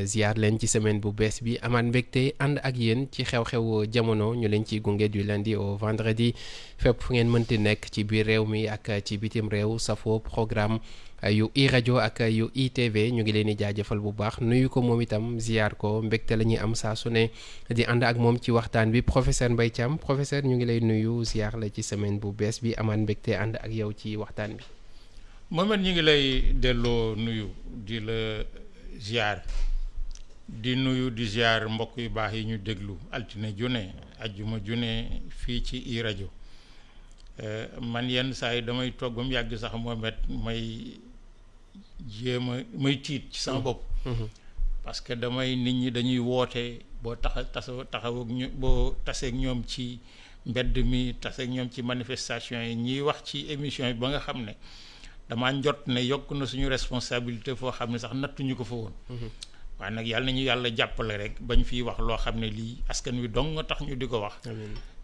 ziar leen ci semaine bu bees bi amaat mbégte ànd ak yéen ci xew-xew jamono ñu leen ciy gunge du lundi au vendredi fépp fu ngeen mënti nekk ci biir réew mi ak ci bitim réew safo programme yu i rajo ak yu ITV ñu ngi leen di jaajëfal bu baax nuyu ko moom itam ziar ko mbégte la ñuy am saa su ne di ànd ak moom ci waxtaan bi professeur Mbaye Thiam professeur ñu ngi lay nuyu ziar la ci semaine bu bees bi amaat mbégte ànd ak yow ci waxtaan bi. Mohamed ñu ngi lay delloo nuyu di la ziar di nuyu di ziar mbokk yu baax yi ñu déglu altine june ajjuma june fii ci i rajo man yenn saa yi damay toog ba mu yàgg sax Mohamed may may tiit ci sama bopp parce que damay nit ñi dañuy woote boo taxaw ak ñu boo taseeg ñoom ci mbedd mi taseeg ñoom ci manifestation yi ñiy wax ci émission yi ba nga xam ne damaa njot ne yokk na suñu responsabilité foo xam ne sax nattuñu ko fa woon waaye nag yàlla nañu yàlla jàppale rek bañ fiy wax loo xam ne lii askan wi dong nga tax ñu di ko wax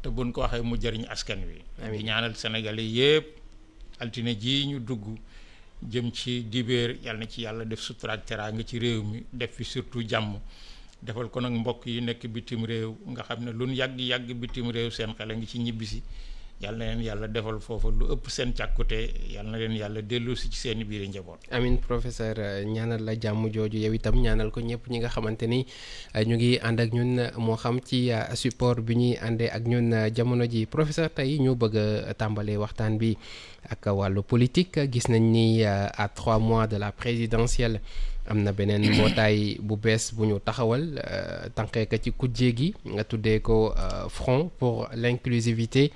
te buñ ko waxee mu jëriñ askan wi di ñaanal sénégalais yépp altine ji ñu dugg jëm ci dibéer yàlla na ci yàlla def sutura ak teraanga ci réew mi def fi surtout jàmm defal ko nag mbokk yi nekk bitim réew nga xam ne luñ yàgg bitim réew seen xel a ngi ci ñibbisi yàlla na leen yàlla defal foofu lu ëpp seen càkkute yàlla na leen yàlla dellu si ci seen biir njaboot. amin professeur ñaanal la jàmm jooju yow itam ñaanal ko ñëpp ñi nga xamante ni ñu ngi ànd ak ñun moo xam ci support bi ñuy àndee ak ñun jamono ji professeur tey ñu bëgg a tàmbalee waxtaan bi ak wàllu politique gis nañ ni à 3 mois de la présidentielle am na beneen mbootaay bu bees bu ñu taxawal tànqee ko ci kujje gi nga tuddee ko Front pour l'inclusivité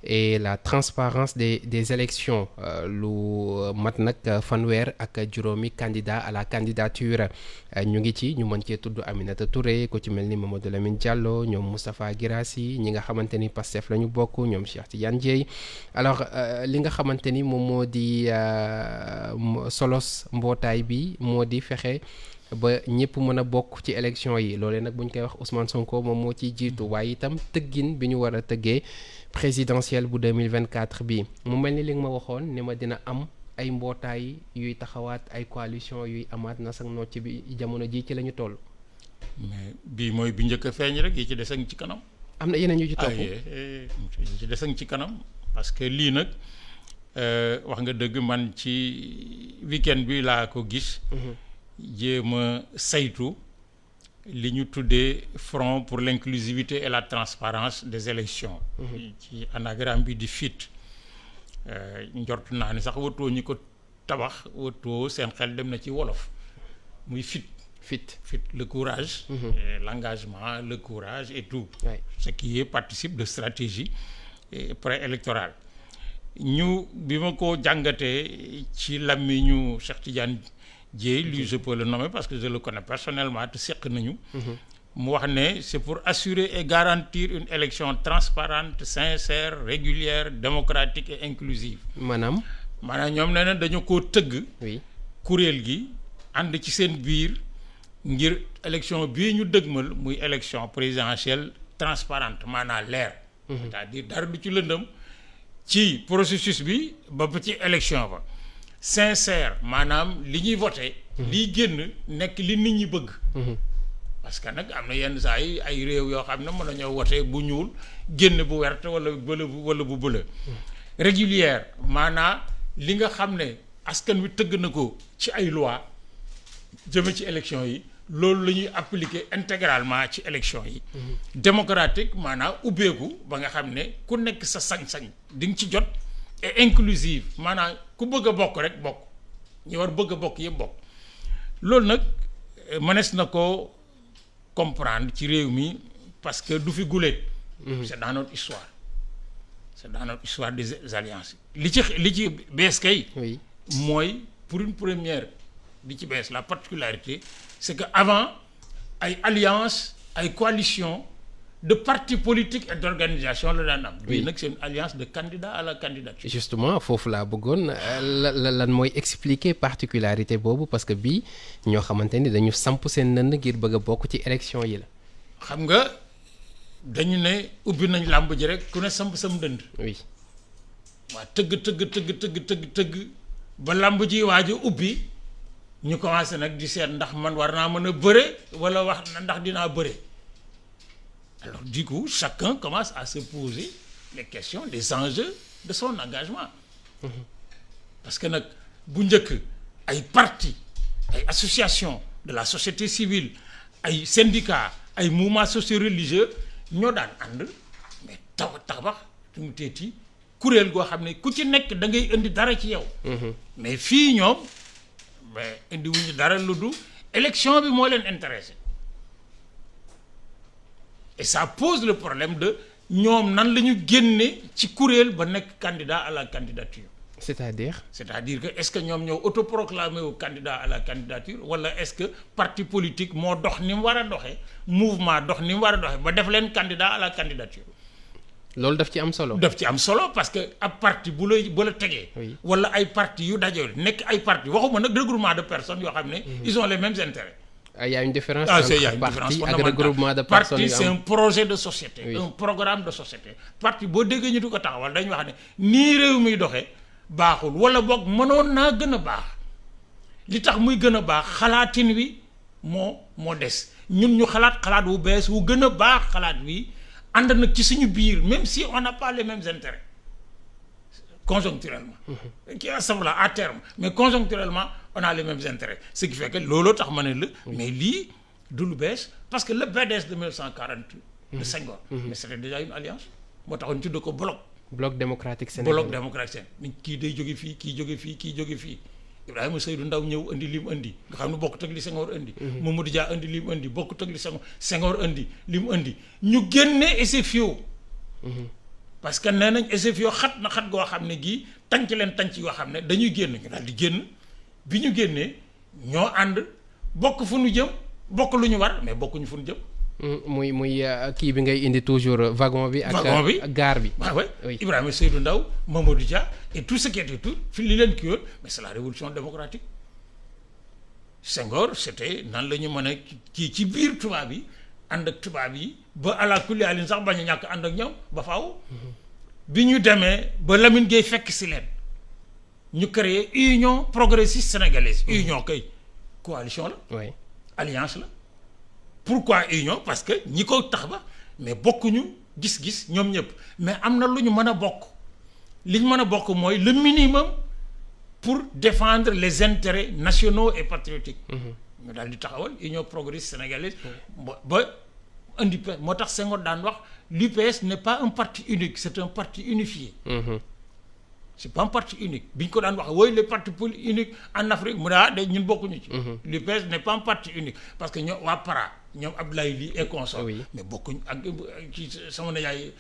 et la transparence des élections lu mat nag fanweer ak juróomi candidat à la candidature ñu ngi ci ñu mën cee tudd Aminata Touré ko ci mel ni Mamadou Lamine Diallo ñoom Moustapha Guirassy ñi nga xamante ni Pastef la ñu bokk ñoom Cheikh Tidiane Dièye alors li nga xamante ni moom moo di solos mbootaay bi moo di fexe ba ñëpp mën a bokk ci élection yi loolee nag bu ñu koy wax Ousmane Sonko moom moo ciy jiitu waaye itam tëggin bi ñu war a tëggee présidentielle bu 2024 bi mu mel ni li nga ma waxoon ni ma dina am ay mbootaay yuy taxawaat ay coalition yuy amaat na sax nocc bi jamono ji ci la ñu toll. mais bii mooy bi njëkk a feeñ rek yi ci desang ci kanam. am na yeneen yu ci topp yi ci desang ci kanam parce que lii nag wax nga dëgg man ci weekend bi laa ko gis. jéem a saytu li ñu tuddee Front pour l'inclusivité et la transparence des élections ci anagramme bi di FIT njort naa ni sax watoo ñi ko tabax watoo seen xel dem na ci wolof muy FIT le courage l'engagement le courage et tout ce qui participe de stratégie préélectorale ñu bi ma ko jàngatee ci làmmiñu Cheikh Tidiane Dièye lui je peux le nommer parce que je le connais personnellement te seq nañu mu wax ne c'est pour assurer et garantir une élection transparente sincère régulière démocratique et inclusive maanaam ñoom nee na dañu koo tëgg kuréel gi ànd ci seen biir ngir élection bii ñu dëgmal muy élection présidentielle transparente maanaam leer c'est-à-dire dara du ci lëndëm ci processus bi ba ci élection ba sincère maanaam li ñuy voté liy génn nekk li nit ñi bëgg parce que nag am na yenn saa yi ay réew yoo xam ne mën nañoo voté bu ñuul génn bu wert wala bu bëla régulière maanaam li nga xam ne askan wi tëgg na ko ci ay loi jëme ci élection yi loolu la ñuy appliquer intégralement ci élection yi démocratique maanaam ubbeeku ba nga xam ne ku nekk sa sañ-sañ di nga ci jot et inclusive maanaam ku bëgg a bokk rek bokk ñi war bëgg a bokk yëpp bokk loolu nag mënees na ko comprendre ci réew mi parce que du fi guléet c'est dans notre histoire des alliances li ci bees kay mooy pour une première li ci bees la particularité c'est que avant ay alliance ay coalition de partis politiques et d'organisations la daan am. bii nag c'est une alliance de candidats à la candidature. justement foofu laa bëggoon lan mooy expliquer particularité boobu parce que bii ñoo xamante ni dañu samp seen nënd ngir bëgg a bokk ci élection yi la. xam nga dañu ne ubbi nañ làmb ji rek ku ne samp sam dënd. oui. waa tëgg ba làmb ji waaj a ubbi ñu commencé nag di seet ndax man war naa mën a bëre wala wax ndax dinaa bëre. Alors du coup chacun commence à se poser les questions les enjeux de son engagement. Parce que nag bu njëkk ay parti ay association de la société civile ay syndicats ay mouvements socio-religieux ñoo daan ànd mais tabax mu teeti kuréel goo xam ne ku ci nekk da ngay indi dara ci yow. mais fii ñoom mais indi wuñu dara lu du élection bi moo leen intéressé et ça pose le problème de ñoom nan la ñu génne ci kuréel ba nekk candidat à la candidature. c'est-à-dire que est-ce que ñoom ñoo autoproclamé wu candidat à la candidature wala est-ce que parti politique moo dox ni mu war a doxee mouvement dox ni mu war a doxee ba def leen candidat à la candidature. loolu daf ci am solo. daf ci am solo parce que ab parti bu la tegee. wala ay parti yu dajoo nekk ay parti waxuma nag regroupement de personnes yoo xam ne. ils ont les mêmes intérêts. Il y a une différence entre parti ak regroupement de personnes. Parti c'est un projet de société. Un programme de société. Parti boo déggee ñu di ko taxawal dañu wax ne nii réew mi doxee baaxul wala boog mënoon naa gën a baax li tax muy gën a baax xalaatin wi moo des ñun ñu xalaat wu bees wu gën a baax xalaat wi ànd nag ci suñu biir même si on n'a pas les mêmes intérêts conjoncturellement. qui assemble à terme mais conjoncturellement on a les mêmes intérêts ce qui fait que looloo tax ma ne la. mais lii du lu bees parce que le PDS de 1948. de Senghor. mais c'était déjà une alliance moo taxoon tudd ko bloc démocratique sénégalais bloc démocratique kii day jóge fii kii jóge fii kii jóge fii Ibrahima Seydou Ndaw ñëw indi li mu indi nga xam ne bokkut ak li Senghor indi. Mamadou Dia indi li mu indi bokkut ak li Senghor indi li mu indi ñu génne SFIO. parce que nee nañ SFIO xat na xat goo xam ne gii tànc leen tànc yoo xam ne dañuy génn ñu daal di génn bi ñu génnee ñoo ànd bokk fu ñu jëm bokk lu ñu war mais bokkuñu fu ñu jëm. muy kii bi ngay indi toujours wagon bi. ak gaar bi. waaw oui Ibrahima Seydou Ndaw Mamadou Dia et tout ce qui était tout fi li leen kii woon mais c'est la révolution démocratique Senghor c'était nan la ñu mën a kii ci biir tubaab yi ànd ak tubaab yi ba ala kulli alin sax bañ a ñàkk ànd ak ñoom ba faaw. bi ñu demee ba Lamine Gueye fekk si leen ñu créer union progressiste sénégalaise. union kay coalition la. oui alliance la. pourquoi union parce que ñi ko tax ba mais bokkuñu gis-gis ñoom ñëpp mais am na lu ñu mën a bokk li ñu mën a bokk mooy le minimum pour défendre les intérêts nationaux et patriotiques. ñu daal di taxawal union progressiste sénégalaise. ba indi moo tax Senghor daan wax l'UPS n'est pas un parti unique c'est un parti unifié. c'est pas un parti unique bi ñu ko daan wax wooy les partis uniques en Afrique mu ne de ñun bokkuñu ci. l'UPS n'est pas un parti unique parce que ñoom waa PARA ñoom Abdoulaye Ly et consort mais bokkuñ ak ci sama na yaay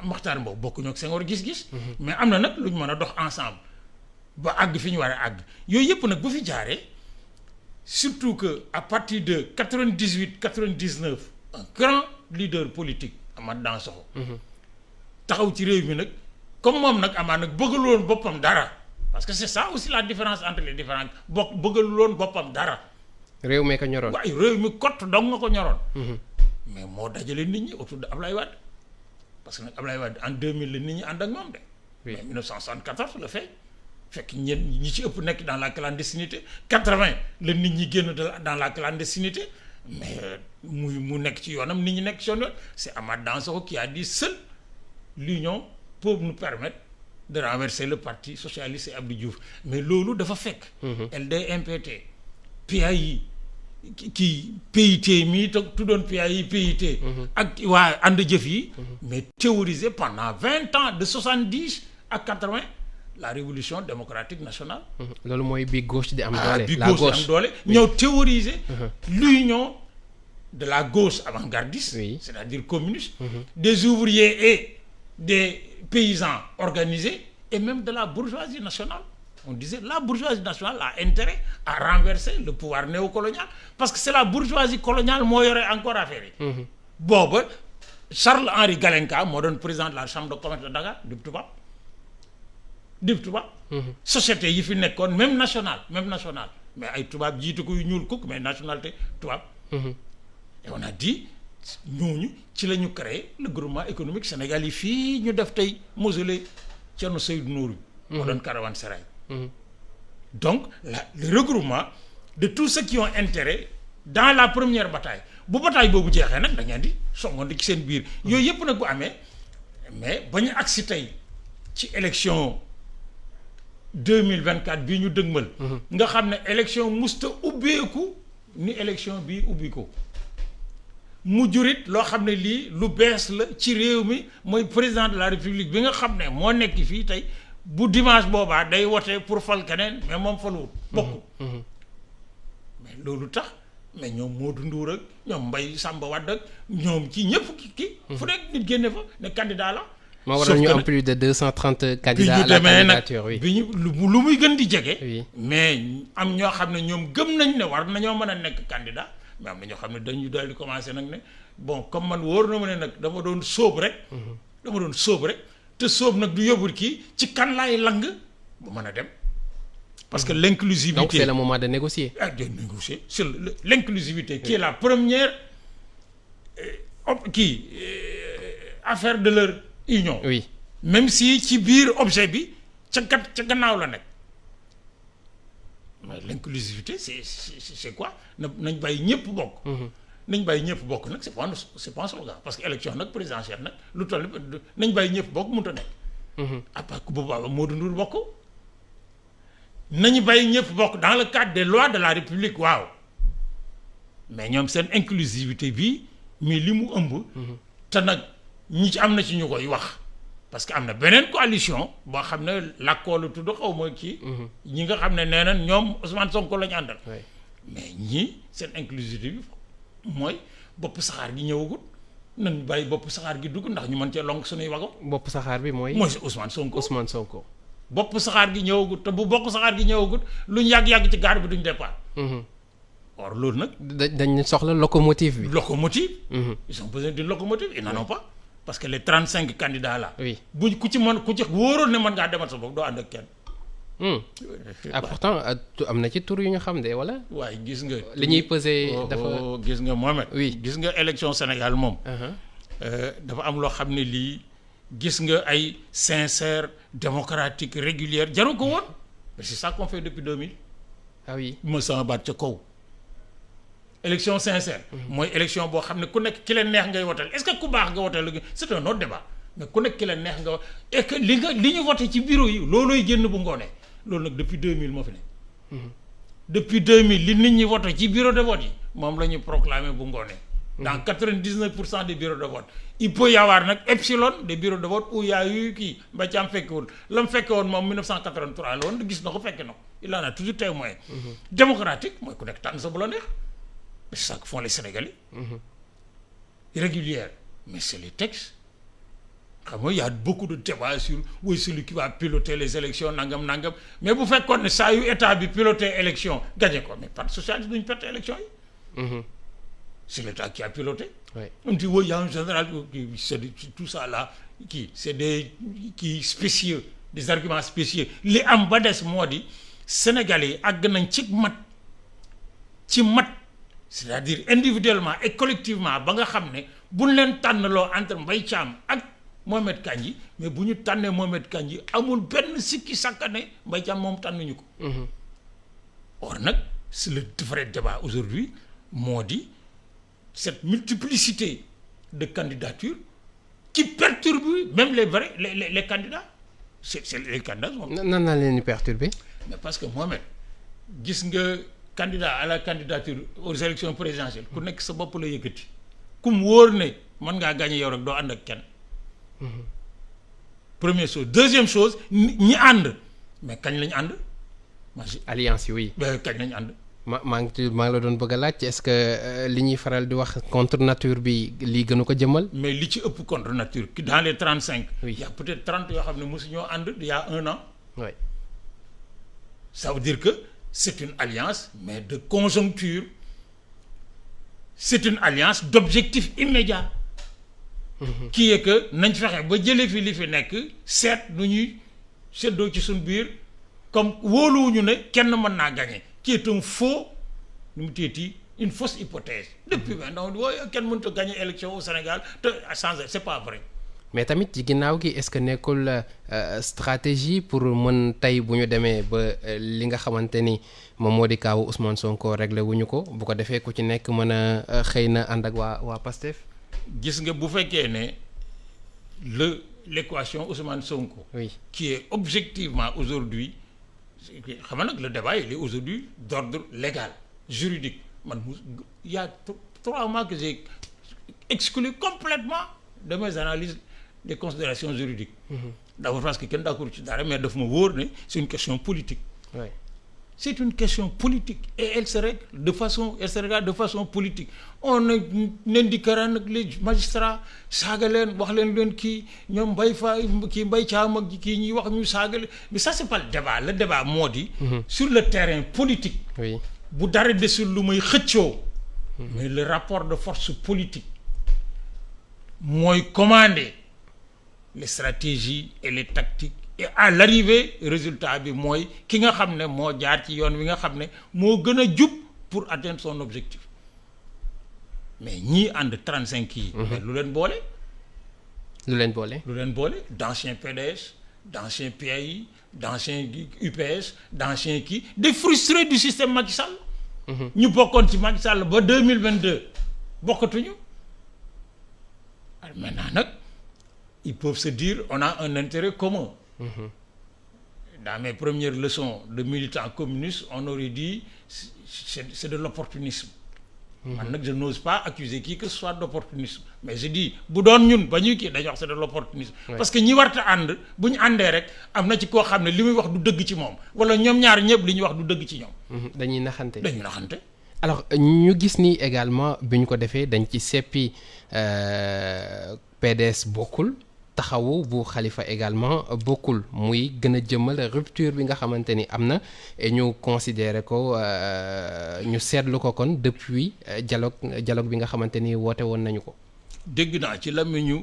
Makhtar Mbow bokkuñu ak Senghor gis-gis. mais am na nag lu ñu mën a dox ensemble ba àgg fi ñu war a àgg yooyu yëpp nag bu fi jaaree surtout que à partir de 98 99 un grand leader politique Amath Dansokho taxaw ci réew mi nag comme moom nag Amath nag bëggaluloon boppam dara parce que c'est ça aussi la différence entre les différentes bëggaluloon boppam dara. réew mi ko ñoroon waaye réew mi kott dong nga ko ñoroon. mais moo dajale nit ñi autour de Ablaye Wade parce que nag Ablaye Wade en 2000 la nit ñi ànd ak moom de. mais 1974 la fekk ñi ci ëpp nekk dans la clandestinité 80 la nit ñi génn dans la clandestinité mais mu nekk ci yoonam nit ñi nekk ci yoon c'est Amath Dansokho qui a dit seule l'union peut nous permettre de renverser le parti socialiste et Abdou Diouf mais loolu dafa fekk. LD/MPT PAI kii PIT mii tuddoon PAI PIT. ak waa ànd jëf yi. mais théorisé pendant 20 ans de 70 à 80 la révolution démocratique nationale. loolu mooy bi gauche di am doole. bi gauche di am doole ñëw théoriser. l'union de la gauche avant-gardiste. c'est-à-dire communiste. des ouvriers et des paysans organisés et même de la bourgeoisie nationale. On disait la bourgeoisie nationale a intérêt à renverser le pouvoir néocolonial parce que c'est la bourgeoisie coloniale moo yore encore affaire yi. booba Charles-Henri Galenka moo doon président de la chambre de commerce de Dakar dib tubaab. société yi fi nekkoon même nationale mais ay tubaab jiitu ko yu ñuul kukk mais nationalité tubaab. et on a dit ñooñu ci la ñu créé le groupement économique Sénégal yi fii ñu def tey mausolée Thierno Seydou Nourou. moo doon Karawan Serail. Donc le regroupement de tous ceux qui ont intérêt dans la première bataille bu bataille boobu jeexee nag da ngeen di songoon ci seen biir yooyu yëpp nag bu amee mais ba ñu agsi tey ci élection 2024 bii ñu dëgmal. nga xam ne élection musta ubbeeku ni élection bii ubbi ko mu jurit loo xam ne lii lu bees la ci réew mi mooy président de la république bi nga xam ne moo nekk fii tey bu dimanche boobaa day wote pour fal keneen mais moom faluwut bokku mais loolu tax mais ñoom Modou Ndour ak ñoom Mbaye Samba Wade ak ñoom ci ñëpp ki fu nekk nit génne fa ne candidat la moo waral ñu am plus de 230 candidats à la candidature oui bi ñu lu muy gën di jege. oui mais am ñoo xam ne ñoom gëm nañ ne war nañoo mën a nekk candidat mais am na ñoo xam ne dañu daal di commencé nag ne bon comme man wóor na ma ne nag dama doon sóob rek. te sóob nag du yóbbul kii ci kan laay lang bu mën a dem. parce que l'inclusivité donc c'est le moment de négocier. De négocier c'est l'inclusivité qui est la première affaire de leur union. oui même si ci biir objet bi ca gannaaw la nekk mais l'inclusivité c'est quoi nañ bàyyi ñëpp bokk. nañ bàyyi ñëpp bokk nag c'est pas un slogan parce que élection nag présidentielle nag lu toll nañ bàyyi ñëpp bokk mënut a nekk. à part que boobu Modou Ndour bokk. nañu bàyyi ñëpp bokk dans le cadre des lois de la République waaw mais ñoom seen inclusivité bi mais li mu ëmb. te nag ñi ci am na ci ñu koy wax parce que am na beneen coalition boo xam ne làkkoo la tudd xaw ma kii. ñi nga xam ne nee na ñoom Ousmane Sonko la ñu àndal. mais ñii seen inclusivité bi mooy bopp saxaar gi ñëwagut nañ bàyyi bopp saxaar gi dugg ndax ñu mën cee lonk suñuy wago. bopp saxaar bi mooy. mooy Ousmane Sonko. bopp saxaar gi ñëwagut te bu bokk saxaar gi ñëwagut lu ñu yàgg-yàgg ci gaar bi duñ départ. or loolu nag. dañ soxla locomotive bi. locomotive. ils ont besoin d'une locomotive ils n'en ont pas. parce que les 35 candidats là. oui buñ ku ci wóoroon ne mën ngaa demal sa bopp doo ànd ak kenn. pourtant am na ci tur yu ñu xam de wala. waaye gis nga. li ñuy peser dafa gis nga Mohamed. oui gis nga élection Sénégal moom. dafa am loo xam ne lii. gis nga ay sincère démocratique régulière jaru ko woon mais c'est ça qu'on fait depuis 2000. ah oui ma sama baat ca kaw. élection sincère. mooy élection boo xam ne ku nekk ki leen neex ngay woteel est-ce que ku baax nga woteel c'est un autre débat mais ku nekk ki leen neex nga et que li ñu voté ci bureau yi loolooy génn bu ngoonee loolu nag depuis 2000 moo fi ne. depuis 2000 li nit ñi voté ci bureau de vote yi moom la ñu proclamé bu ngoonee. dans 99% des bureaux de vote il peut y avoir nag epsilon des bureaux de vote où il y a eu kii Mbaye Thiam fekkewul la mu fekke woon moom 1983 la woon gis na ko fekke na ko il en a toujours témoin. Démocratique mooy ku nekk tànn sa bu la neex mais c'est ça que font les Sénégalais. Régulière mais c'est les textes xam nga y a beaucoup de débats sur oui celui qui va piloter les élections nangam mais bu fekkoon ne saa yu état bi piloter élection gagné ko mais parti socialiste duñu perte élection yi. C'est l'État qui a piloté. Oui. On dit, oui, il y a un général, c'est tout ça là, c'est des spécieux, des arguments spécieux. Les ambades, moi, dit, Sénégalais, c'est-à-dire individuellement et collectivement, ba nga xam ne buñ leen tànnaloo entre Mbaye Thiam ak Mohamed Kandji mais bu ñu tànnee Mohamed Kandji amul benn sikki sàkka ne Mbaye Thiam moom tànnuñu ko. Or nag c'est le vrai débat aujourd'hui moo di cette multiplicité de candidatures qui perturbe même les candidats c'est les candidats. nan naa leen di perturber. mais parce que Mohamed gis nga candidat à la candidature aux élections présidentielles ku nekk sa bopp la yëkkati kum wóor ne mën ngaa gagner yow rek doo ànd ak kenn. Première chose deuxième chose ñi ànd mais kañ lañ ànd. alliance yi oui. kañ lañ ànd. maa ngi la doon bëgg a laaj est-ce que li ñuy faral di wax contre nature bi lii gënu ko jëmmal. mais li ci ëpp contre nature dans les 35. oui il y a peut-être 30 yoo xam ne mosu ñoo ànd il y a 1 an. oui. ça veut dire que c'est une alliance mais de conjoncture c'est une alliance d'objectif immédiat. qui est que nañ fexe ba jëlee fi li fi nekk seet nu ñuy seddoo ci suñ biir comme wóoluwuñu ne kenn mën naa gagner. qui est un faux nu mu téeti une fausse hypothèse depuis maintenant kenn mënut a gagner élection au Sénégal te sans c'est pas vrai mais tamit ci ginnaaw gi est-ce que nekkul stratégie pour mën tey bu ñu demee ba li nga xamante ni moom moo di kaawu Ousmane Sonko réglé wuñu ko bu ko defee ku ci nekk mën a xëy na ànd ak waa Pastef. gis nga bu fekkee ne l'équation Ousmane Sonko. oui qui est objectivement aujourd'hui xam nga nag le débat il est aujourd'hui d'ordre légal juridique man il y a 3 mois que j'ai exclu complètement de mes analyses des considérations juridiques. D'abord parce que kenn d'accord ci dara mais daf ma wóor ne c'est une question politique. oui c'est une question politique et elle se regarde de façon politique on n'indiquera nag les magistrats saaga leen wax leen kii ñoom Mbaye Thiam ak kii ñuy wax ñu saaga leen mais ça c'est pas le débat moo di sur le terrain politique oui bu dara desul lu may xëccoo mais le rapport de force politique mooy commander les stratégies et les tactiques et à l'arrivée résultat bi mooy ki nga xam ne moo jaar ci yoon wi nga xam ne moo gën a jub pour atteindre son objectif mais ñii ànd 35 yi. mais lu leen boole. lu leen boole. d'anciens PDS d'anciens PAI d'anciens UPS d'anciens kii des frustrés du système Macky Sall. ñu bokkoon ci Macky Sall ba 2022 bokkatuñu. maintenant nag ils peuvent se dire on a un intérêt commun. Dans mes premières leçons de militant communiste on aurait dit c'est de l'opportunisme. man nag je n'ose pas accuser qui que ce soit d'opportunisme mais je dis bu doon ñun ba ñuy kii dañuy wax c'est de l'opportunisme. parce que ñi warta ànd bu ñu àndee rek am na ci koo xam ne li muy wax du dëgg ci moom wala ñoom ñaar ñëpp li ñuy wax du dëgg ci ñoom. dañuy naxante. alors ñu gis ni également bi ñu ko defee dañ ci seppi PDS bokkul. taxawu bu Khalifa également bokkul muy gën a jëmmal rupture bi nga xamante ni am na et ñu considérer ko ñu seetlu ko kon depuis dialogue bi nga xamante ni woote woon nañu ko. dégg naa ci làmmiñu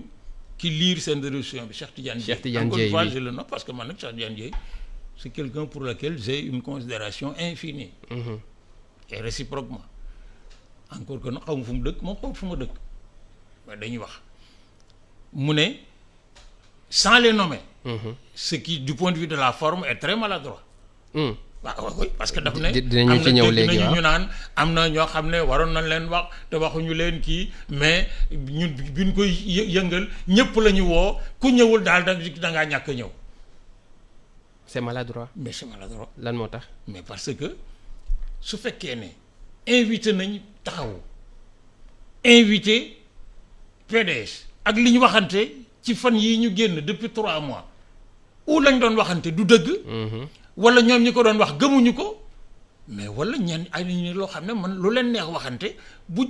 ki liir seen résolution bi Cheikh Tidiane Dièye encore une fois je le nomme parce que man nag Cheikh Tidiane Dièye c'est quelqu'un pour lequel j'ai une considération infinie. et réciproquement encore que nag xaw ma fu mu dëkk moom xaw fu ma dëkk mais dañuy wax mu ne. sans les nommer. Ce qui du point de vue de la forme est très maladroit. waaw oui parce que daf ne. dinañu ci ñëw léegi ñu naan am na ñoo xam ne waroon nañ leen wax te waxuñu leen kii mais ñun biñ koy yëngal ñëpp la ñu woo ku ñëwul daal da ngaa ñàkk a ñëw. c'est maladroit. mais c'est maladroit. lan moo tax. mais parce que su fekkee ne invité nañ taxawu invité PDS ak li ñu waxante. ci fan yii ñu génn depuis 3 mois ou lañ doon waxante du dëgg. wala ñoom ñi ko doon wax gëmuñu ko mais wala ñenn ay nañu loo xam ne man lu leen neex waxante bu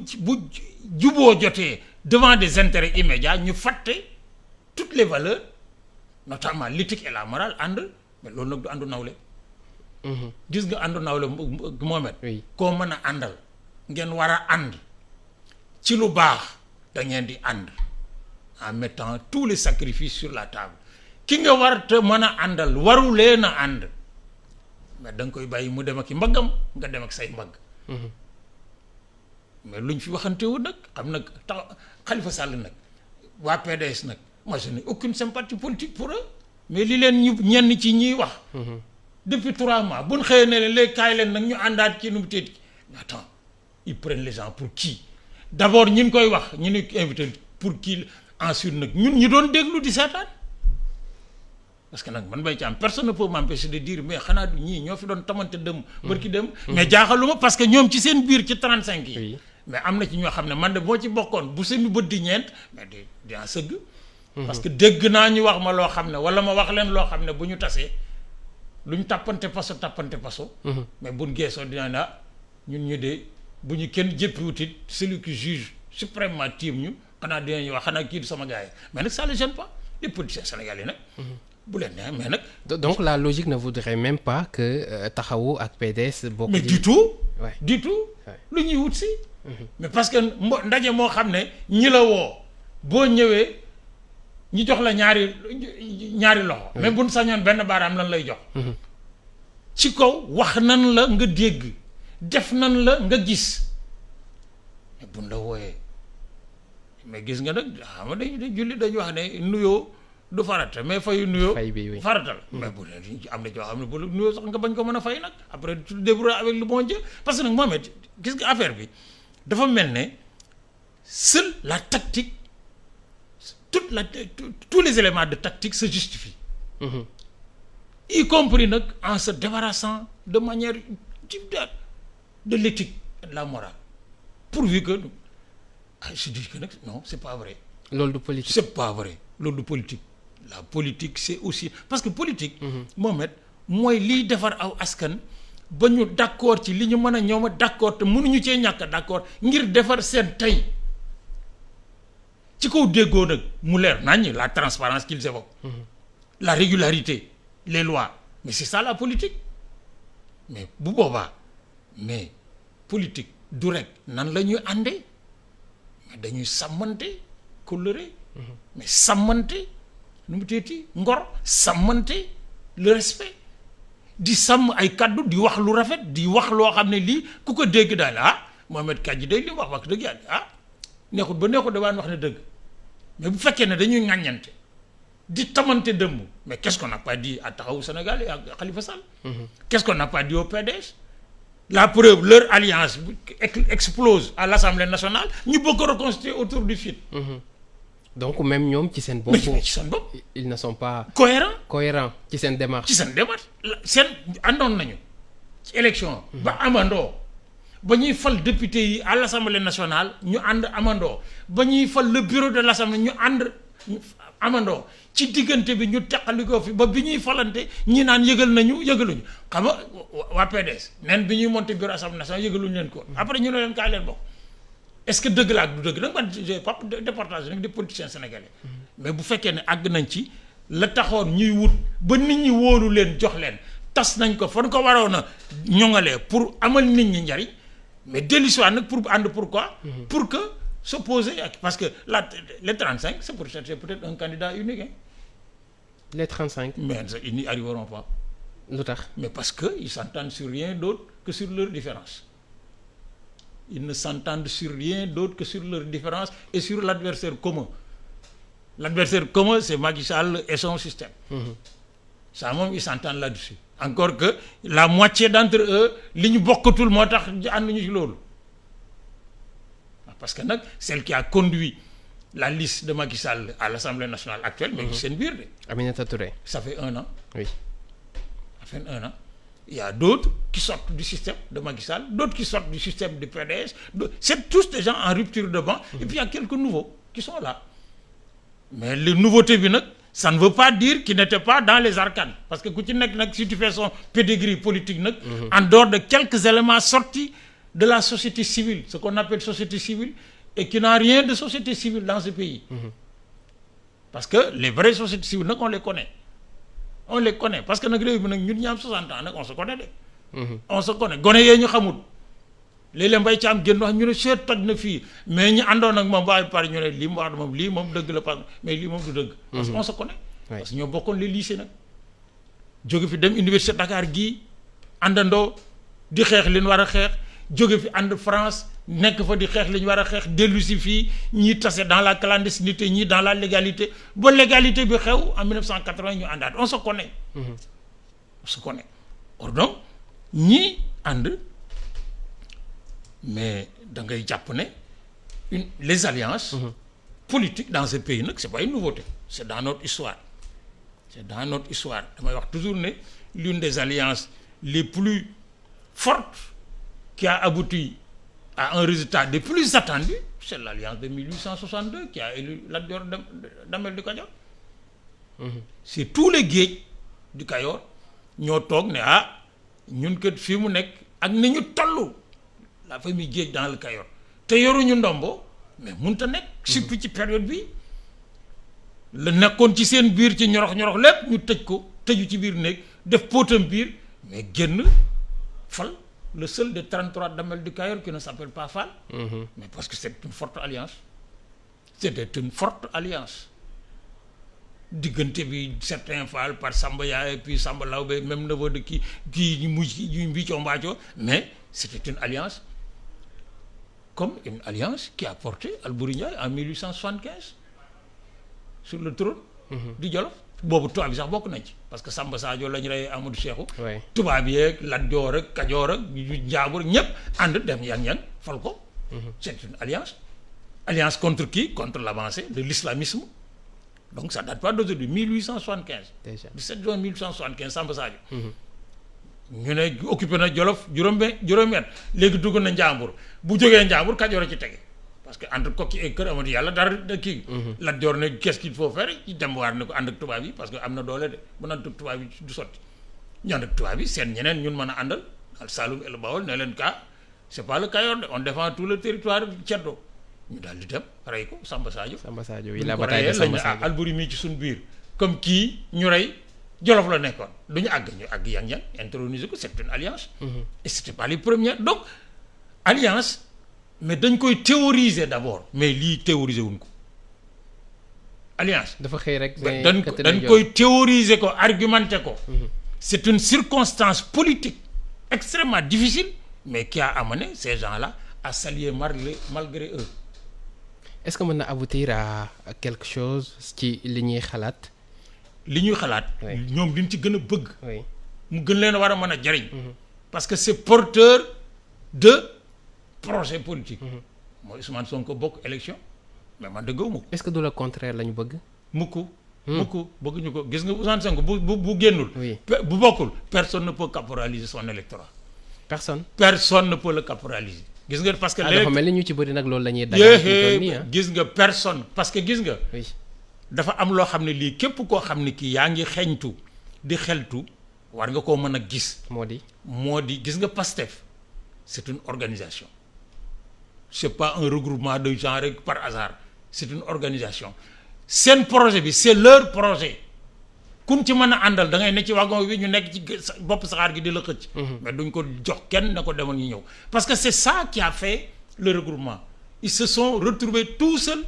juboo jotee devant des intérêts immédiats ñu fàtte toutes les valeurs notamment l'éthique et la morale ànd mais loolu nag du àndu nawle. gis nga àndu nawle Mohamed. koo mën a àndal ngeen war a ànd ci lu baax da ngeen di ànd. en mettant tous les sacrifices sur la table ki nga war te mën a àndal waru leen a ànd mais da nga koy bàyyi mu dem ak i mbaggam nga dem ak say mbagg. mais luñ fi waxantewu nag xam nag tax Khalifa Sall nag waa PDS nag moi je n'ai aucune sympathie politique pour eux mais li leen ñu ñenn ci ñiy wax. depuis 3 mois buñ xëyee ne leen léegi kaay leen nag ñu àndaat ci nu mu téet mais attends ils prennent les gens pour qui d'abord ñi koy wax ñu ni invité pour qui. ensuite nag ñun ñu doon déglu di seetaan parce que nag man Mbaye Thiam personne ne peut m'empêcher de dire mais xanaa du ñii ñoo fi doon tamante dem bërki dem mais jaaxaluma parce que ñoom ci seen biir ci 35 yi mais am na ci ñoo xam ne man de boo ci bokkoon bu seen bët di ñeent mais dinaa sëgg parce que dégg naa ñu wax ma loo xam ne wala ma wax leen loo xam ne bu ñu tasee lu ñu tàppante paso mais buñ geesoo dinaa ne ñun ñu de bu ñu kenn jëppiwutit celui qui juge suprêmement tiim ñu xanaa dinañu wax xanaa kii du sama gars yi mais nag ça ne gêne pas les politiciens sénégalais nag. bu leen neex mais nag. donc la logique ne voudrait même pas que taxawu ak PDS bokk. mais du tout. du tout lu ñuy wut si. mais parce que ndaje moo xam ne ñi la woo boo ñëwee ñi jox la ñaari loxo. mais buñ sañoon benn baaraam lan lay jox. ci kaw wax nan la nga dégg def nan la nga gis mais buñ la wooyee. mais gis nga nag xam nga dañuy julli dañu wax ne nuyoo du farata mais fayu nuyoo fay bi oui. farata la mais bu dee am na joo xam ne bu nuyoo sax nga bañ ko mën a fay nag après tu te débrouilles avec le bon Dieu parce que nag Mohamed gis nga affaire bi dafa mel ne seule la tactique tous les éléments de tactique se justifient y compris nag en se débarrassant de manière de l'éthique et de la morale pourvu que je dis que nag non c'est pas vrai loolu du politique. c'est pas vrai loolu du politique la politique c'est aussi parce que politique Mohamed mooy liy defar aw askan ba ñu d'accord ci li ñu mën a ñoom a d'accord te mënuñu cee ñàkk a d'accord ngir defar seen tey ci kaw déggoo nag mu leer naññ la transparence qu'ils évoquent la régularité les lois mais c'est ça la politique mais bu boobaa mais politique du rek nan la ñuy àndee mais dañuy sàmmante kóllëre mais sàmmante nu mu teeti ngor sàmmante le respect di sàmm ay kaddu di wax lu rafet di wax loo xam ne lii ku ko dégg daal Mohamed Kandji day li mu wax dëgg yàlla neexut ba neexut dawaan wax ne dëgg mais bu fekkee ne dañuy ŋàññante di tamante dëmm mais qu'est-ce qu'on n'a pas dit à Taxawu Sénégal et à Khalifa Sall qu'est-ce qu'on n'a pas dit au PDS la preuve leur alliance explose à l'Assemblée nationale ñu bëgg ko reconstituer autour du FIT donc même ñoom ci seen bopp. mais ci seen bopp ils ne sont pas cohérents ci seen démarche. seen àndoon nañu ci élection ba amandoo ba ñuy fal député yi à l'Assemblée nationale ñu ànd amandoo ba ñuy fal le bureau de l'Assemblée ñu ànd amandoo ci diggante bi ñu teqalikoo fi ba bi ñuy falante ñi naan yëgaluñu xam nga waa PDS neen bi ñuy monté bureau Assemblée nationale yëgaluñu leen ko après ñu ne leen kaay leen bokk est-ce que dëgg la ak du dëgg nag man j'ai pas départage nag des politiciens sénégalais mais bu fekkee ne àgg nañ ci la taxoon ñuy wut ba nit ñi wóolu leen jox leen tas nañ ko fan ko waroon a ñoŋalee pour amal nit ñi njariñ mais dellusiwaat nag pour ànd pourquoi pour que s'opposer ak parce que les 35 c'est pour chercher peut-être un candidat unique les 35 mais ils n'y arriveront pas lu tax mais parce que ils s'entendent sur rien d'autre que sur leurs différences ils ne s'entendent sur rien d'autre que sur leurs différences et sur l'adversaire commun c'est Macky Sall et son système ça moom ils s'entendent là-dessus encore que la moitié d'entre eux li ñu bokkatul moo tax ànduñu ci loolu parce que nag celle qui a conduit la liste de Macky Sall à l'Assemblée nationale actuelle mais ci seen biir de Aminata Touré ça fait 1 an oui ça fait 1 an il y a d'autres qui sortent du système de Macky Sall d'autres qui sortent du système du PDS c'est tous des gens en rupture de banc et puis il y a quelques nouveaux qui sont là mais les nouveautés bi nag ça ne veut pas dire qu'ils n'étaient pas dans les arcanes parce que ku ci nekk nag si tu fais son pedigree politique nag en dehors de quelques éléments sortis de la société civile ce qu'on appelle société civile et qui n'a rien de société civile dans ce pays parce que les vraies sociétés civiles nag on les connaît parce que nag réew mi nag ñun ñi am 60 ans nag on se connaît on se connaît gone yee ñu xamul léeg-léeg mbay ci am génn wax ñu ne seet toj na fii mais ñu àndoon ak moom waaye pare ñu ne lii mu wax moom lii moom dëgg la parce mais lii moom du dëgg parce que on se connaît parce que ñoo bokkoon les lycées nag jóge fi dem université Dakar gii àndandoo di xeex li ñu war a xeex jóge fi ànd France nekk fa di xeex li ñu war a xeex dellu si fii ñii tase dans la clandestinité ñii dans la légalité ba légalité bi xew en 1980 ñu àndaat on se connaît or donc ñii ànd mais da ngay jàpp ne les alliances politiques dans ce pays nag c'est pas une nouveauté c'est dans notre histoire damay wax toujours ne l'une des alliances les plus fortes qui a abouti à un résultat des plus attendus c'est l'alliance de 1862 qui a élu Lat Dior Damel du Kajoor c'est tous les géej du Kajoor ñoo toog ne ñun kat fii mu nekk ak ni ñu tollu la famille géej dans le Kajoor te yoruñu ndombo mais mënut a nekk surtout ci période bi la nekkoon ci seen biir ci ñorox lépp ñu tëju ci biir néeg def póotam biir mais génn fal le seul des 33 Damel du Kajoor qui ne s'appelle pas Fall mais parce que c'était une forte alliance diggante bi certains Fall par Samba Yaay et puis Samba Lawbe même neveu de kii ñu mujj ñu mbiicoo mbaacoo mais c'était une alliance comme une alliance qui a porté Alboury Ndiaye en 1875 sur le trône du Jolof. boobu tubaab bi sax bokk nañ ci parce que Samba Sadio lañ rey Amadou Cheikhou. oui tubaab yeeg Lat Joor ak Kajoor ak Njaambur ñëpp ànd dem yan fal ko. c'est une alliance contre qui? Contre l'avancée de l'islamisme. Donc ça date pas d'aujourd'hui, 1875. déjà 17 juin 1875 Samba Sadio. ñu ne occupé na Jolof juróomi at léegi dugg na Njaambur bu jógee Njaambur Kajoor a ci tege parce que entre Kokki et Kër Amadou Yàlla dara da kii. Lat Joor ne qu'est-ce qu'il faut faire ci dem waar ne ko ànd ak tubaab yi parce que am na doole de bu naan tubaab yi du sotti ñu ànd ak tubaab yi seen ñeneen ñun mën a àndal al Saloum el Bawol ne leen ka c'est pas le Kayor de on défend tout le territoire ceddo ñu daal di dem rey ko Samba Sadio. Samba Sadio bu oui ñu la ko bataille de reyee lañ Samba ne Sadio. Alboury mii ci suñu biir comme kii ñu rey Jolof la nekkoon du ñu àgg yan introniser ko c'est une alliance. Et c'était pas les premières donc alliance mais dañ koy théoriser d'abord mais lii théoriser wuñ ko alliance. dafa xëy rek. dañ koy théoriser ko argumenter ko. C'est une circonstance politique extrêmement difficile mais qui a amené ces gens-là à s'allier malgré eux. est-ce que mën na aboutir à quelque chose ci li ñuy xalaat. li ñuy xalaat. ñoom liñ ci gën a bëgg. oui mu gën leen a war a mën a jariñ. parce que c'est porteur de projet politique. mooy Ousmane Sonko bokk élection mais man dëggawu ma ko. est-ce que du le contraire la ñu bëgg. mukk bëgguñu ko gis nga Ousmane Sonko bu génnul. oui bu bokkul personne ne peut caporaliser son électorat. personne. personne ne peut le caporaliser. gis nga parce que dafa mel ni ñu ci bëri nag loolu la ñuy dagal fi toll nii gis nga personne parce que gis nga. oui dafa am loo xam ne lii képp koo xam ne kii yaa ngi xeeñtu di xeltu war nga koo mën a gis. moo di gis nga PASTEF c'est une organisation c'est pas un regroupement de gens rek par hasard c'est une organisation seen projet bi c'est leur projet kun ci mën a àndal da ngay ne ci wagon bi ñu nekk ci bopp saxaar gi di la xëcc. mais duñ ko jox kenn na ko demal ñu ñëw parce que c'est ça qui a fait le regroupement ils se sont retrouvés tout seuls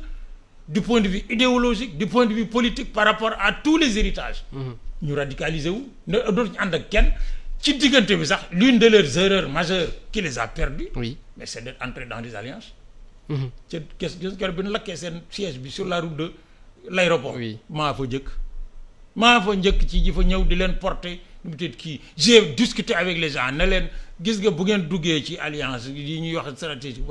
du point de vue idéologique du point de vue politique par rapport à tous les héritages. ñu radicaliser wu ne dootuñu ànd ak kenn ci diggante bi sax l'une de leurs erreurs majeures qui les a perdus. oui mais c'est d'être entré dans des alliances. ca gis bi ñu lakkee seen siège bi sur la route de l'aéroport. oui maa fa njëkk ci ji fa ñëw di leen porter peut-être kii j'ai discuté avec les gens ne leen gis nga bu ngeen duggee ci alliance yi ñuy wax stratégie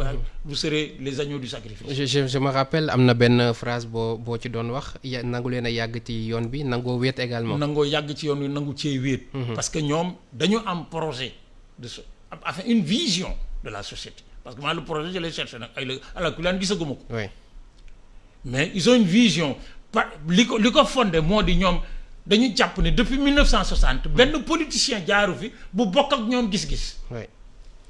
vous serez les agneaux du sacrifice. je me rappelle am na benn phrase boo ci doon wax nangu leen a yàgg ci yoon bi nangoo wéet également. nangoo yàgg ci yoon bi nangu cee wéet. parce que ñoom dañu am projet enfin une vision de la société parce que moi le projet je l'ai cherché nag ala ku laan gisaguma ko. oui mais ils ont une vision li ko fondé moo di ñoom dañu jàpp ne depuis 1960 benn politicien jaaru fi bu bokk ak ñoom gis-gis. oui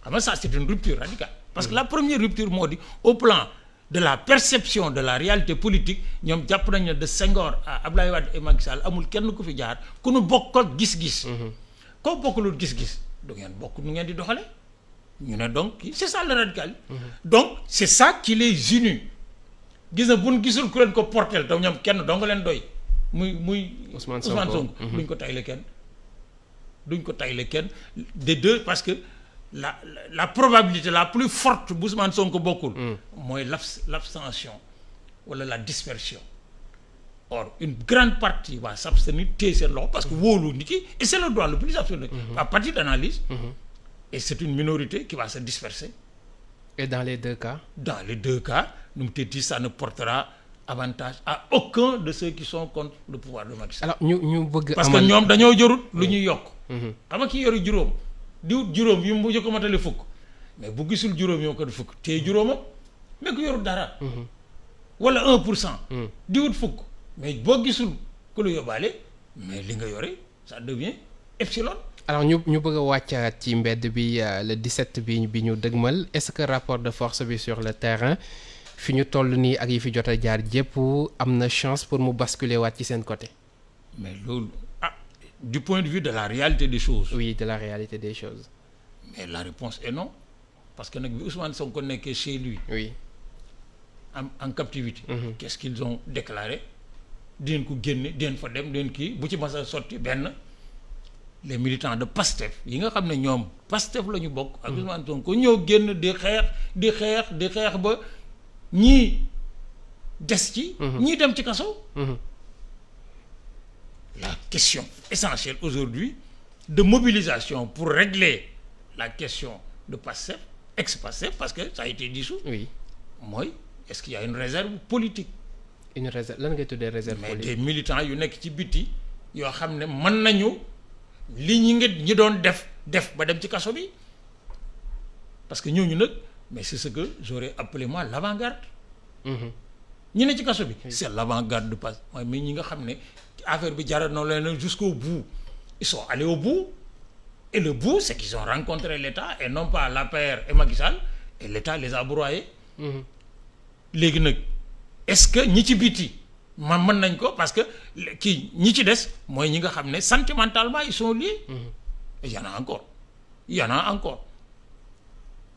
xam nga ça c'est une rupture radicale. parce que la première rupture moo di au plan de la perception de la réalité politique ñoom jàpp nañu ne de Senghor à Abdoulaye Wade et Macky Sall amul kenn ku fi jaar ku nu bokk ak gis-gis. koo bokkulul gis-gis du ngeen bokk nu ngeen di doxale ñu ne donc c'est ça le radical. donc c'est ça qui les unit. gis na bu ñu gisul ku leen ko portel taw ñoom kenn doo nga leen doy muy Ousmane Sonko duñ ko tayle kenn des deux parce que la probabilité la plus forte bu Ousmane Sonko bokkul mooy l'abstention wala la dispersion. Or une grande partie va s'abstenir téye seen loxo parce que wóolu nit ki et c'est le droit le plus absolu à partir d'analyse et c'est une minorité qui va se disperser. et dans les deux cas nu mu tëddi ça ne portera avantage à aucun de ceux qui sont contre le pouvoir de Macky Sall. alors ñu bëgg parce que ñoom dañoo jorut lu ñuy yokk. xam nga ki yoru juróom diwut juróom yi mu ko matale fukk mais bu gisul juróom yoo ko di fukk te juróomam mais ku yoru dara. wala 1%. diwut fukk mais boo gisul ku la yóbbaale mais li nga yore ça devient epsilon. alors ñu bëgg a wàccaat ci mbedd bi le 17 bi ñu dëgmal est-ce que rapport de force bi sur le terrain fi ñu toll nii ak yi fi jot a jaar jépp am na chance pour mu basculer waat ci seen côté. mais loolu du point de vue de la réalité des choses. oui de la réalité des choses. mais la réponse est non parce que nag bi Ousmane Sonko nekkee chez lui. oui en captivité. Qu'est-ce qu'ils ont déclaré dinañ ko génne dinañ fa dem dinañ kii bu ci mas a sotti benn les militants de PASTEF yi nga xam ne ñoom PASTEF la ñu bokk. ak Ousmane Sonko ñoo génn di xeex ba ñii des ci. ñii dem ci kaso. La question essentielle aujourd'hui de mobilisation pour régler la question de PASTEF, ex-PASTEF, parce que ça a été dissous. Oui. Mooy est-ce qu'il y a une réserve politique? Une réserve lan ngay tuddee réserve mais politique. des militants yu nekk ci biti yoo xam ne mën nañu li ñi doon def ba dem ci kaso bi parce que ñooñu nag mais c'est ce que j'aurais appelé moi l'avant-garde. ñi ne ci kaso bi. C'est l'avant-garde de PASTEF mooy mais ñi nga xam ne affaire bi jaral na leen jusqu'au bout. Ils sont allés au bout et le bout c'est qu'ils ont rencontré l'État et non pas l'APR et Macky Sall et l'État les a broyés. Léegi nag est-ce que ñi ci biti mën nañ ko parce que kii ñi ci des mooy ñi nga xam ne sentimentalement ils sont liés. Et il y en a encore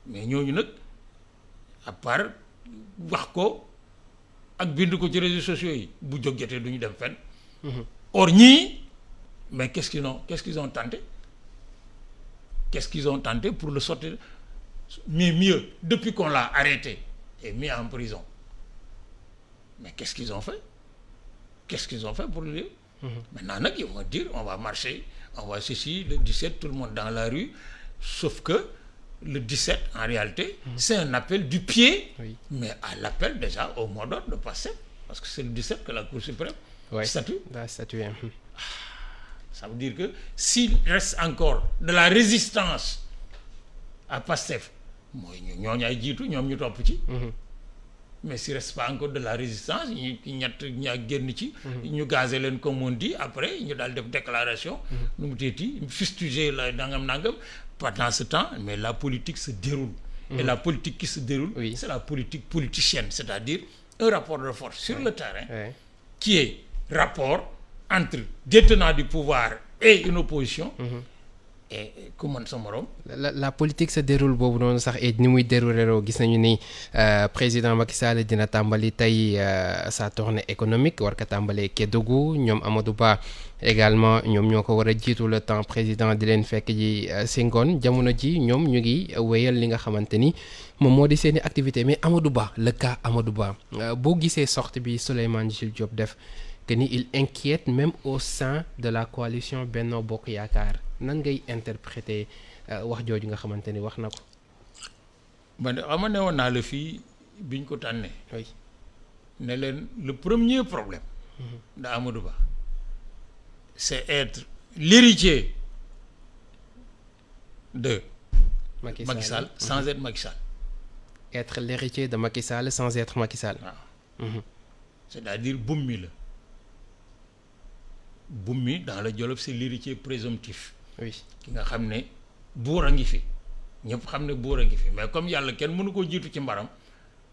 mais ñooñu nag à part wax ko ak bind ko ci réseaux sociaux yi bu jóg jotee du ñu dem fenn. Or ñii mais qu'est-ce qu'ils ont tenté? Qu'est-ce qu'ils ont tenté pour le sortir? Mais mieux, depuis qu'on l'a arrêté et mis en prison. Mais qu'est-ce qu'ils ont fait? Qu'est-ce qu'ils ont fait pour lui? Maintenant, ils vont dire, on va marcher, on va ceci, le 17, tout le monde dans la rue. Sauf que le 17, en réalité, c'est un appel du pied, mais à l'appel déjà au mot d'ordre de PASTEF. Parce que c'est le 17 que la Cour suprême statue. Ça veut dire que s'il reste encore de la résistance à PASTEF mooy ñooñu ay jiitu ñoom ñu topp ci. Mais s'il reste pas encore de la résistance ña génn ci. ñu gazé leen comme on dit après ñu daal def déclaration. nu mu teeti fustiger la nangam pendant ce temps mais la politique se déroule. Et la politique qui se déroule. C'est la politique politicienne, c'est-à-dire un rapport de force sur le terrain. Qui est rapport entre détenants du pouvoir et une opposition. Et ku mën sa morom. La politique se déroule boobu noonu sax et ni muy déroulé gis nañu ni président Macky Sall dina tàmbali tey sa tournée économique war ko tàmbalee Kédougou ñoom Amadou Ba également ñoom ñoo ko war a jiitu le temps président di leen fekk ji si ngoon jamono ji ñoom ñu ngi wéyal li nga xamante ni moom moo di seen i activité mais Amadou Ba le cas Amadou Ba boo gisee sortie bi Souleymane Jules Diop def que ni il inquiète même au sein de la coalition Benno Bokk Yaakaar nan ngay interpréter wax jooju nga xamante ni wax na ko. man ama ne woon naa la fii biñ ko tànnee. ne leen le premier problème. de Amadou Ba c'est être l'héritier de Macky Sall sans être Macky Sall. Être l'héritier de Macky Sall sans être Macky Sall. waaw. C'est-à-dire bummi la. Bummi dans le Jolof c'est l'héritier présomptif. ki nga xam ne buur a ngi fi ñëpp xam ne buur a ngi fi mais comme yàlla kenn mënu koo jiitu ci mbaram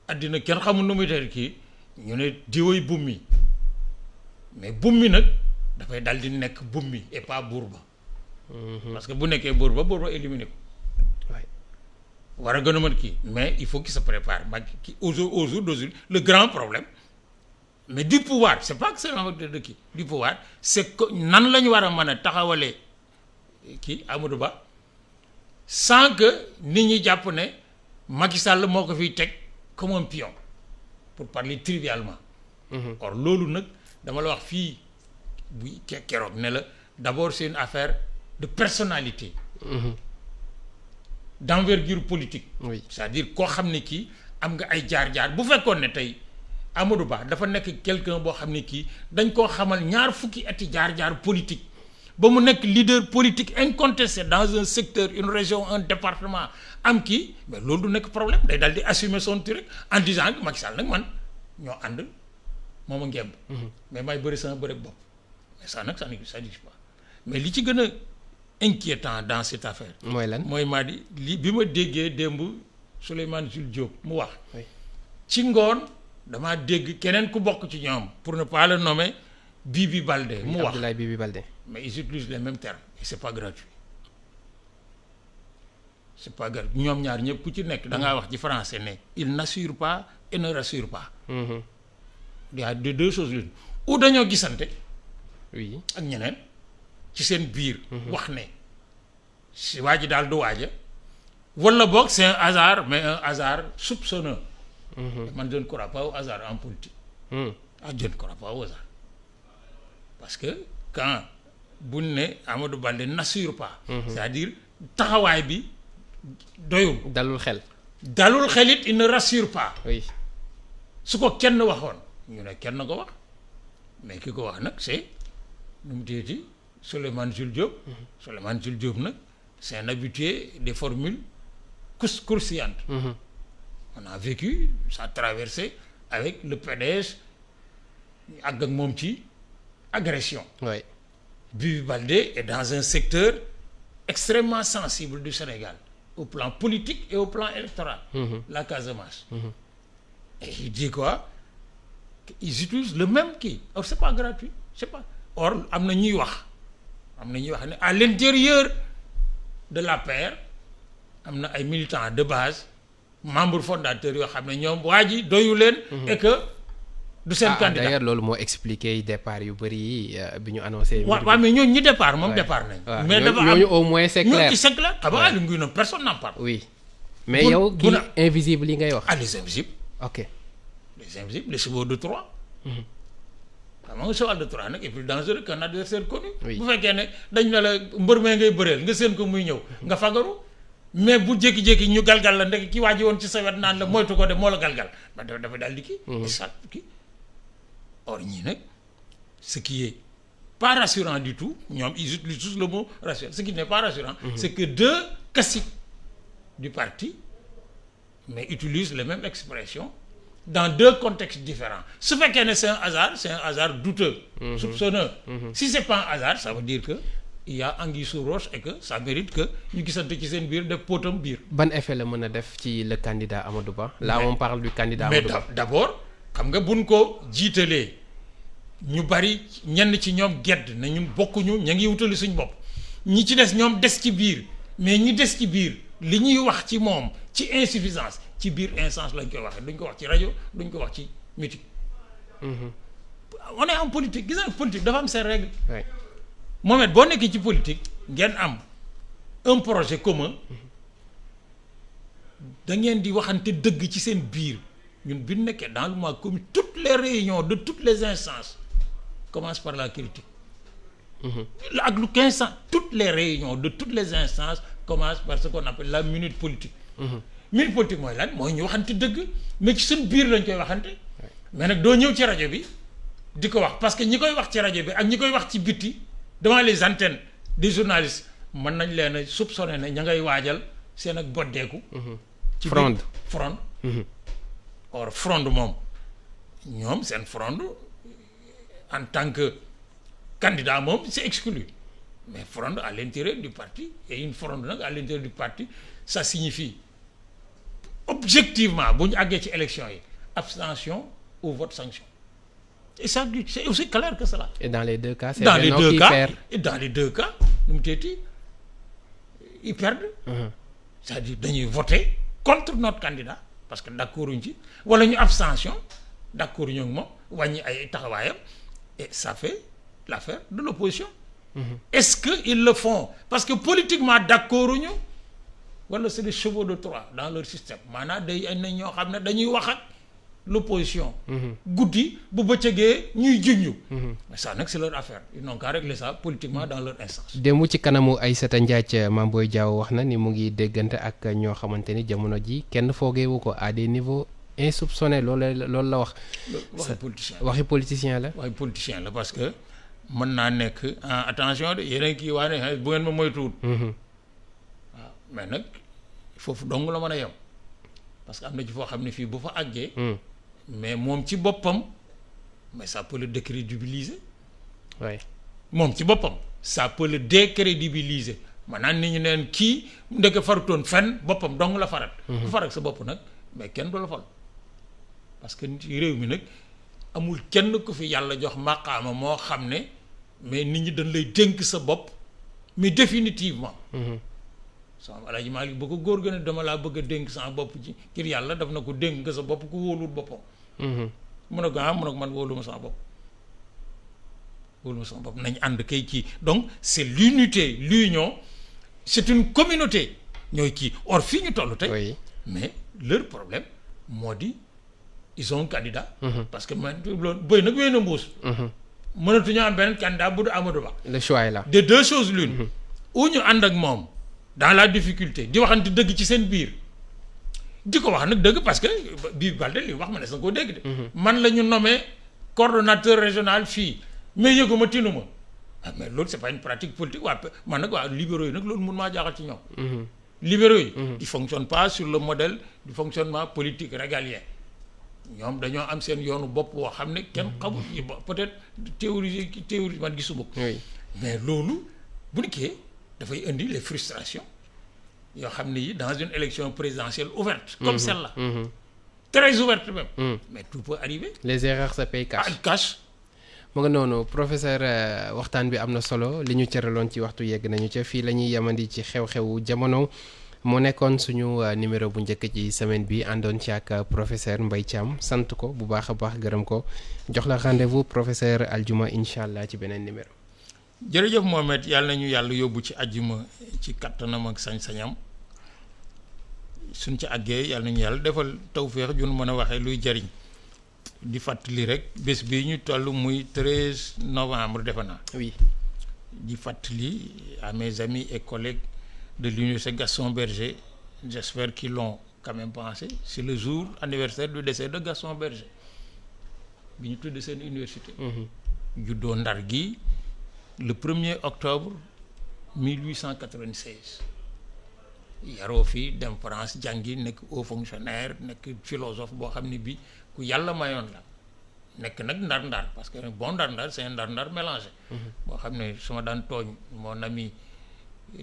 addina kenn xamul nu muy ter kii ñu ne diwoy bummi mais bummi nag dafay dal di nekk bummi et pas buur ba. parce que bu nekkee buur ba éliminé ko. war a gën a mën kii mais il faut qu'il se prépare mag ki au jour d'aujourd'hui le grand problème mais du pouvoir c'est pas que c'est de kii du pouvoir c'est que nan la ñu war a mën a taxawalee kii Amadou Ba sans que nit ñi jàpp ne Macky Sall moo ko fiy teg comme un pion pour parler trivialement. Or loolu nag dama la wax fii bu keroog ne la d'abord c'est une affaire de personnalité. D'envergure politique. C'est-à-dire koo xam ne kii am nga ay jaar-jaar bu fekkoon ne tey Amadou Ba dafa nekk quelqu'un boo xam ne kii dañ koo xamal ñaar fukki ati jaar-jaar politique. ba mu nekk leader politique incontesté dans un secteur une région un département am kii mais loolu du nekk problème day dal di assumer son truc en disant que Macky Sall nag man ñoo ànd moom a ngemb mais may bëri sama bëri bopp mais ça nag ça n'existe pas mais li ci gën a inquiétant dans cette affaire mooy lan mooy maa di li bi ma déggee démb Souleymane Jules Diop mu wax ci ngoon damaa dégg keneen ku bokk ci ñoom pour ne pas le nommer Bibi Baldé mu wax Abdoulaye Bibi Baldé. Mais ils utilisent les mêmes termes et c'est pas gratuit ñoom ñaar ñëpp ku ci nekk da ngaa wax ci français ne il n'assure pas et ne rassure pas. Il y a deux choses l'une ou dañoo gisante. oui ak ñeneen ci seen biir wax ne si waa ji daal du waaja wala boog c'est un hasard mais un hasard soupçonneux man je ne crois pas au hasard en politique je ne crois pas au hasard parce que quand buñ ne Amadou Balde n'assure pas c'est-à-dire taxawaay bi doyul dalul xel it il ne rassure pas oui su ko kenn waxoon ñu ne kenn ko wax mais ki ko wax nag c'est nu mu téeti Souleymane Jules Diop nag c'est un habitué des formules croustillantes on a vécu sa traversée avec le PDS àgg ak moom ci agression oui Bibi Baldé est dans un secteur extrêmement sensible du Sénégal au plan politique et au plan électoral la Casamance et il dit quoi ils utilisent le même kii or c'est pas gratuit c'est pas or am na ñuy wax ne à l'intérieur de l'APR am na ay militants de base membres fondateurs yoo xam ne ñoom waa ji doyu leen et que du seen candidat d'ailleurs loolu moo expliqué départ yu bëri yi bi ñu annoncé waaw mais ñooñu ñi départ moom départ nañ mais dafa am ñooñu au moins c'est clair ñooñu c'est clair ah bah Aly Ngouille personne n'en parle oui mais yow kii invisible yi ngay wax les invisibles ok les invisibles les chevaux de Troie xam nga cheval de Troie nag est plus dangereux qu'un adversaire connu bu fekkee ne dañ ne la mbër mee ngay bëreel nga seen ko muy ñëw nga fagaru mais bu jékki-jékki ñu galgal la ndek ki waa ji woon ci sa wet naan la moytu ko de moo la galgal ba dafa daal di kii ça kii or ñii nag ce qui est pas rassurant du tout ñoom ils utilisent tous le mot rassurant ce qui n'est pas rassurant c'est que deux caciques du parti mais utilisent les mêmes expressions dans deux contextes différents su fekkee ne c'est un hasard douteux soupçonneux si c'est pas un hasard ça veut dire que il y a anguille sous roche et que ça mérite que ñu gisante ci seen biir def póotam biir ban effet la mën a def ci le candidat Amadou Ba là on parle du candidat Amadou Ba mais d'abord xam nga buñ ko jiitalee ñu bari ñenn ci ñoom gedd na ñun bokkuñu ña ngi wutali suñ bopp ñi ci des ñoom des ci biir mais ñi des ci biir li ñuy wax ci moom ci insuffisance ci biir instance lañ koy waxee duñ ko wax ci rajo duñ ko wax ci meeting on est en politique gis nga politique dafa am seen règle Mohamed boo nekkee ci politique ngeen am un projet commun da ngeen di waxante dëgg ci seen biir ñun bi nekkee dans le mois commun toutes les réunions de toutes les instances commencent par la critique ak lu 15 ans toutes les réunions de toutes les instances commencent par ce qu'on appelle la minute politique minute politique mooy lan mooy ñu waxante dëgg mais ci seen biir lañ koy waxante mais nag doo ñëw ci rajo bi di ko wax parce que ñi koy wax ci rajo bi ak ñi koy wax ci bitti devant les antennes des journalistes mën nañ leen a soupçonner ne ña ngay waajal seen ak boddeeku ci fronde or fronde moom ñoom seen fronde en tant que candidat moom c'est exclu mais fronde à l'intérieur du parti et une fronde nag à l'intérieur du parti ça signifie objectivement bu ñu àggee ci élection yi abstention ou vote sanction et ça c'est aussi clair que cela. Et dans les deux cas, c'est dans les Benno deux qui cas perd. Et dans les deux cas nu mu teeti ils perdent. C'est-à-dire dañuy voter contre notre candidat parce que d'accord uñ ci wala ñu abstention d'accord ñu ak moom wàññi ay taxawaayam et ça fait l'affaire de l'opposition. Est-ce que ils le font parce que politiquement d'accord uñu wala c'est des chevaux de Troie dans leur système maanaam day ay na ñoo xam ne dañuy wax ak l'opposition guddi bu bëccëgee ñuy junju mais ça nag c'est leur affaire ils n'ont qu'à régler ça politiquement dans leur instance. démb ci kanamu Aïssata Ndiaye Mame Boye Diao wax na ni mu ngi déggante ak ñoo xamante ni jamono ji kenn foogeewu ko à des niveaux insoupçonnés loolu la wax. waxi politicien la. waxi politicien la parce que mën naa nekk attention de yeneen kii waa ne bu ngeen ma moytuwul. waaw mais nag foofu dong la mën a yem parce que am na ci foo xam ne fii bu fa àggee. mais moom ci boppam mais ça peut le décrédibiliser. oui moom ci boppam ça peut le décrédibiliser maanaam nit ñi neen kii ndeke farutoon fenn boppam dong la farat. bu farak sa bopp nag mais kenn du la fal parce que réew mi nag amul kenn ku fi yàlla jox maqaama moo xam ne mais nit ñi dañ lay dénk sa bopp mais définitivement. sama Alaaji Maalik bu ko góor gën a dama laa bëgg a dénk sama bopp ci ngir yàlla daf na ko dénk nga sa bopp ku wóoluwul boppam. mun na ko mun na ko man wóolu ma sama bopp wóolu ma sama bopp nañ ànd kay kii donc c'est l'unité l'union c'est une communauté ñooy kii or fii ñu toll tey oui. mais leur problème moo di ils ont un candidat parce que man loolu bëy nag wéy na mbuus mënatuñu am benn candidat bu du Amadou Ba le choix est là. de deux choses l'une ou ñu ànd ak moom dans la difficulté di waxante dëgg ci seen biir di ko wax nag dëgg parce que bii Balde li wax ma ne sa koo dégg de man la ñu nommé coordonnateur régional fii mais yëguma tinuma mais loolu c'est pas une pratique politique waa man nag waa libéraux yi nag loolu mun maa jaaxal ci ñoom libéraux yi ils fonctionnent pas sur le modèle du fonctionnement politique régalien ñoom dañoo am seen yoonu bopp woo xam ne kenn xamul peut-être théorie man gisuma ko mais loolu bu nekkee dafay indi les frustrations yoo xam ne yi dans une élection présidentielle ouverte comme celle-là très ouverte même mais tout peut arriver les erreurs se payent cash. mu nga noonu professeur waxtaan bi am na solo li ñu cëraloon ci waxtu yegg nañu ca fii la ñuy yemandi ci xew-xewu jamono moo nekkoon suñu numéro bu njëkk ci semaine bi àndoon ci ak professeur Mbaye Thiam sant ko bu baax a baax gërëm ko jox la rendez-vous professeur aljuma incha allah ci beneen numéro. jërëjëf Mohamed yàlla nañu yàlla yóbbu ci aljuma ci kattanam ak sañ-sañam suñ ci àggee yàlla nañu yàlla defal tawféex jun mën a waxee luy jariñ di fàttali rek bés bi ñu toll muy 13 novembre defe naa. oui. di fàttali à mes amis et collègues de l'université Gaston Berger j'espère qu'ils l'ont quand même pensé c'est le jour anniversaire du décès de Gaston Berger bi ñu tudd seen université. juddoo Ndar gi le 1er octobre 1896 yaroo fii dem France jàngi nekk haut fonctionnaire nekk philosophe boo xam ne bi ku yàlla mayoon la nekk nag ndar-ndar parce que bon ndar-ndar c'est un ndar-ndar mélangé. boo xam ne su ma daan tooñ mon ami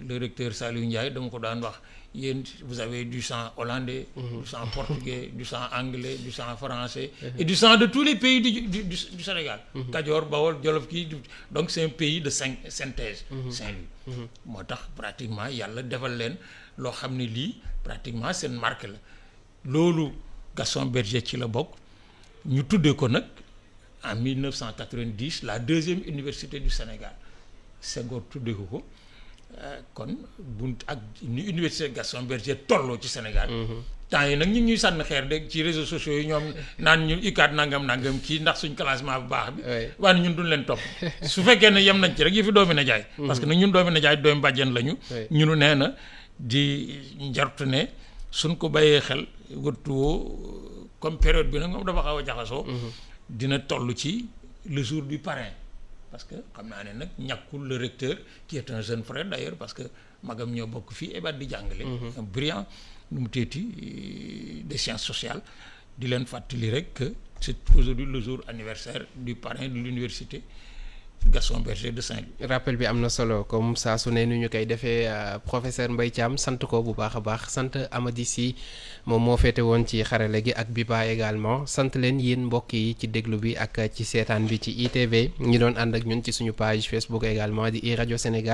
le recteur Saliou Ndiaye dama ko daan wax yéen vous avez du sang hollandais. du sang portugais du sang anglais du sang français. et du sang de tous les pays du Sénégal. Kajoor Bawol Jolof kii donc c'est un pays de synthèse. Saint-Louis. moo tax pratiquement yàlla defal leen loo xam ne lii pratiquement seen marque la loolu Gaston Berger ci la bokk ñu tuddee ko nag en 1990 la deuxième université du Sénégal Senghor tuddee ko kon bunt ak ni université Gaston Berger tolloo ci Sénégal. temps yi nag ñu ngi ñuy sànni xeer de ci réseaux sociaux yi ñoom naan ñu UCAD nangam kii ndax suñ classement bu baax bi. waaye ñun duñ leen topp. su fekkee ne yem nañ ci rek yi fi doomi na jaay. parce que nag ñun doomi na jaay doomi bàjjen lañu. ñunu nee na di njort ne suñ ko bàyyee xel wërtuwoo comme période bi nag moom dafa xaw a jaxasoo. dina toll ci le jour du parrain. parce que xam naa ne nag ñàkkul le recteur qui est un jeune frère d'ailleurs parce que magam ñoo bokk fii EBAD di jàngale. un brillant nu mu teeti des sciences sociales di leen fàttali rek que c'est aujourd'hui le jour anniversaire du parrain de l'université Gaston Berger de Saint-Louis. rappel bi am na solo comme saa su ne nu ñu koy defee professeur Mbaye Thiam sant ko bu baax a baax sant Amady Sy moom moo féete woon ci xarale gi ak Biba également sant leen yéen mbokk yi ci déglu bi ak ci seetaan bi ci ITV ñi doon ànd ak ñun ci suñu page Facebook également di iRadio Sénégal.